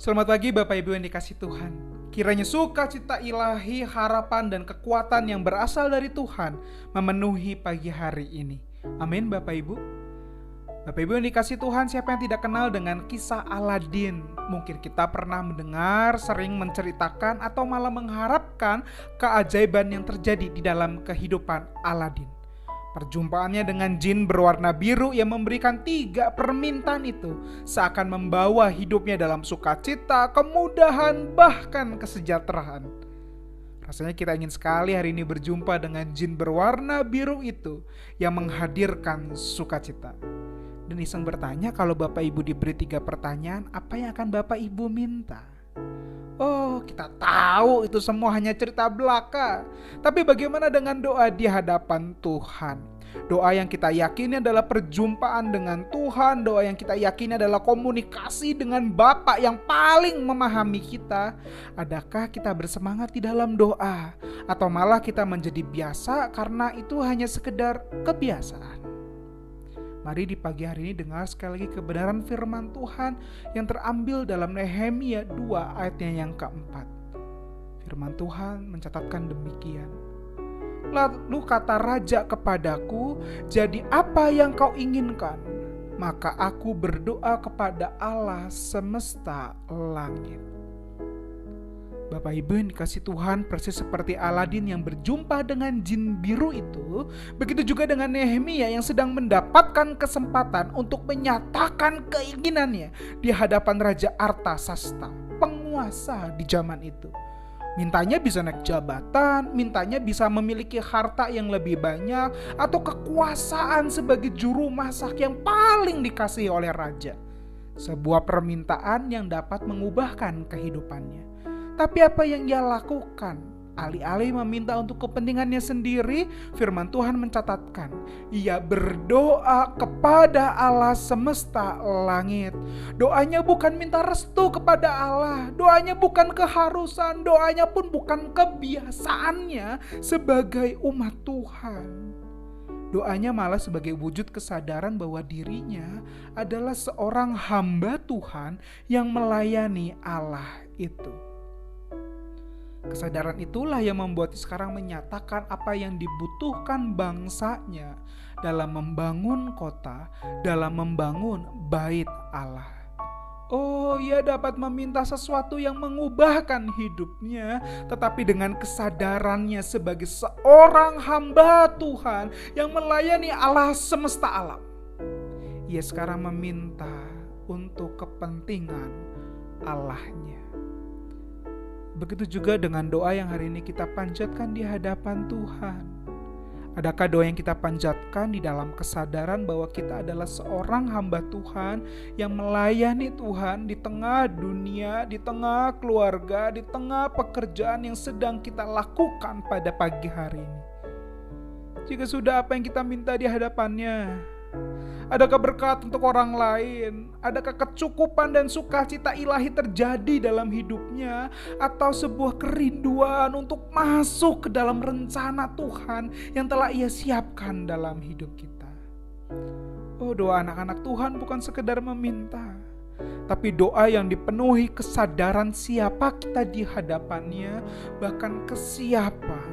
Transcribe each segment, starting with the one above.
Selamat pagi Bapak Ibu yang dikasihi Tuhan. Kiranya sukacita ilahi, harapan dan kekuatan yang berasal dari Tuhan memenuhi pagi hari ini. Amin Bapak Ibu. Bapak Ibu yang dikasihi Tuhan, siapa yang tidak kenal dengan kisah Aladin? Mungkin kita pernah mendengar, sering menceritakan atau malah mengharapkan keajaiban yang terjadi di dalam kehidupan Aladin. Perjumpaannya dengan jin berwarna biru yang memberikan 3 permintaan itu seakan membawa hidupnya dalam sukacita, kemudahan, bahkan kesejahteraan. Rasanya kita ingin sekali hari ini berjumpa dengan jin berwarna biru itu yang menghadirkan sukacita. Dan iseng bertanya, kalau Bapak Ibu diberi 3 pertanyaan, apa yang akan Bapak Ibu minta? Oh, kita tahu itu semua hanya cerita belaka. Tapi bagaimana dengan doa di hadapan Tuhan? Doa yang kita yakini adalah perjumpaan dengan Tuhan. Doa yang kita yakini adalah komunikasi dengan Bapa yang paling memahami kita. Adakah kita bersemangat di dalam doa? Atau malah kita menjadi biasa karena itu hanya sekedar kebiasaan? Mari di pagi hari ini dengar sekali lagi kebenaran firman Tuhan yang terambil dalam Nehemia 2 ayatnya yang keempat. Firman Tuhan mencatatkan demikian. Lalu kata raja kepadaku, jadi apa yang kau inginkan? Maka aku berdoa kepada Allah semesta langit. Bapak Ibu yang dikasih Tuhan, persis seperti Aladin yang berjumpa dengan jin biru itu, begitu juga dengan Nehemia yang sedang mendapatkan kesempatan untuk menyatakan keinginannya di hadapan Raja Artasasta, penguasa di zaman itu. Mintanya bisa naik jabatan, mintanya bisa memiliki harta yang lebih banyak, atau kekuasaan sebagai juru masak yang paling dikasihi oleh raja. Sebuah permintaan yang dapat mengubahkan kehidupannya. Tapi apa yang ia lakukan? Alih-alih meminta untuk kepentingannya sendiri, firman Tuhan mencatatkan, ia berdoa kepada Allah semesta langit. Doanya bukan minta restu kepada Allah, doanya bukan keharusan, doanya pun bukan kebiasaannya sebagai umat Tuhan. Doanya malah sebagai wujud kesadaran bahwa dirinya adalah seorang hamba Tuhan yang melayani Allah itu. Kesadaran itulah yang membuat sekarang menyatakan apa yang dibutuhkan bangsanya dalam membangun kota, dalam membangun bait Allah. Oh, ia dapat meminta sesuatu yang mengubahkan hidupnya, tetapi dengan kesadarannya sebagai seorang hamba Tuhan yang melayani Allah semesta alam, ia sekarang meminta untuk kepentingan Allahnya. Begitu juga dengan doa yang hari ini kita panjatkan di hadapan Tuhan. Adakah doa yang kita panjatkan di dalam kesadaran bahwa kita adalah seorang hamba Tuhan yang melayani Tuhan di tengah dunia, di tengah keluarga, di tengah pekerjaan yang sedang kita lakukan pada pagi hari ini? Jika sudah, apa yang kita minta di hadapannya? Adakah berkat untuk orang lain? Adakah kecukupan dan sukacita ilahi terjadi dalam hidupnya? Atau sebuah kerinduan untuk masuk ke dalam rencana Tuhan yang telah Ia siapkan dalam hidup kita? Oh, doa anak-anak Tuhan bukan sekedar meminta, tapi doa yang dipenuhi kesadaran siapa kita di hadapannya, bahkan kesiapan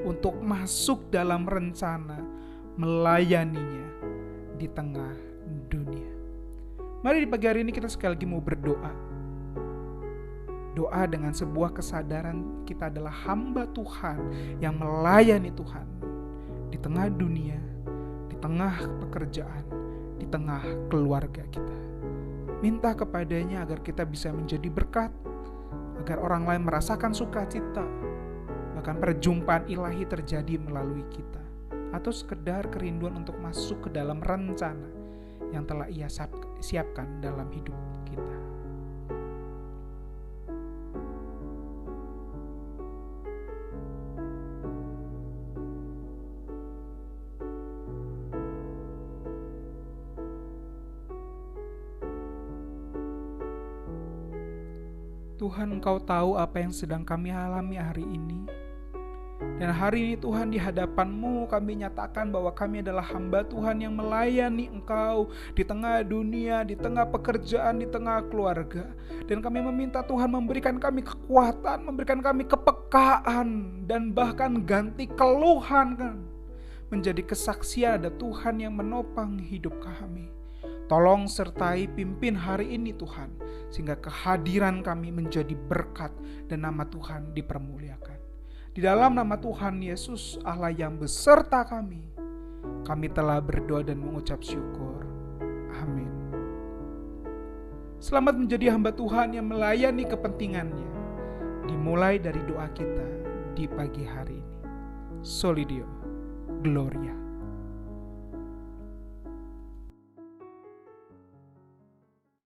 untuk masuk dalam rencana melayaninya di tengah dunia. Mari di pagi hari ini kita sekali lagi mau berdoa. Doa dengan sebuah kesadaran kita adalah hamba Tuhan yang melayani Tuhan di tengah dunia, di tengah pekerjaan, di tengah keluarga kita. Minta kepadanya agar kita bisa menjadi berkat, agar orang lain merasakan sukacita, bahkan perjumpaan ilahi terjadi melalui kita. Atau sekedar kerinduan untuk masuk ke dalam rencana yang telah Ia siapkan dalam hidup kita. Tuhan, Engkau tahu apa yang sedang kami alami hari ini. Dan hari ini Tuhan, di hadapan-Mu kami nyatakan bahwa kami adalah hamba Tuhan yang melayani Engkau di tengah dunia, di tengah pekerjaan, di tengah keluarga. Dan kami meminta Tuhan memberikan kami kekuatan, memberikan kami kepekaan, dan bahkan ganti keluhan kan, menjadi kesaksian ada Tuhan yang menopang hidup kami. Tolong sertai pimpin hari ini Tuhan, sehingga kehadiran kami menjadi berkat dan nama Tuhan dipermuliakan. Di dalam nama Tuhan Yesus, Allah yang beserta kami telah berdoa dan mengucap syukur. Amin. Selamat menjadi hamba Tuhan yang melayani kepentingannya, dimulai dari doa kita di pagi hari ini. Soli Deo, Gloria.